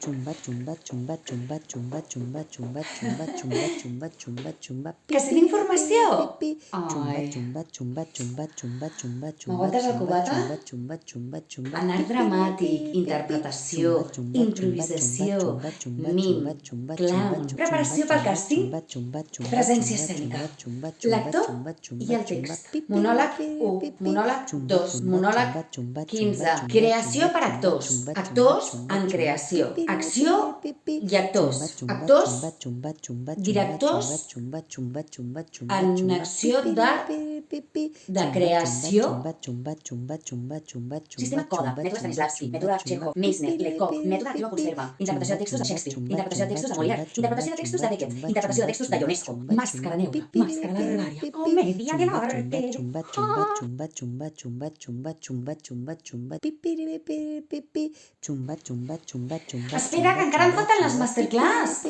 Chumba, chumba, chumba, chumba, chumba, chumba, chumba, chumba, chumba, chumba, chumba, chumba, Que sé d'informació? chumba, Ai, chumba, chumba, chumba, chumba, chumba, chumba, m'aguantes el chumba, cubata? chumba, chumba, chumba, chumba, En art dramàtic, interpretació, chumba, chumba, chumba, improvisació, chumba, chumba, mim, chumba, chumba, clown, chumba, preparació pel càsting, chumba, chumba, chumba, presència chumba, escènica, chumba, chumba, l'actor chumba, i chumba, el chumba, text. Monòleg 1, monòleg 2, monòleg 15. Creació per actors, actors en creació, acció i actors, actors, directors en acció de creació. Sistema CODA, mètode Stanislavski, mètode Chekhov, Meissner, Lecoq, mètode de Tilo Conserva, interpretació de textos de Shakespeare, interpretació de textos de Molière, interpretació de textos de Beckett, interpretació de textos de Ionesco, màscara negra, màscara de Bulgària, comèdia de l'arte. chumba, chumba, chumba, chumba, chumba, chumba, chumba, chumba, chumba, chumba, chumba, chumba, chumba. Espera, que encara em falten les masterclass!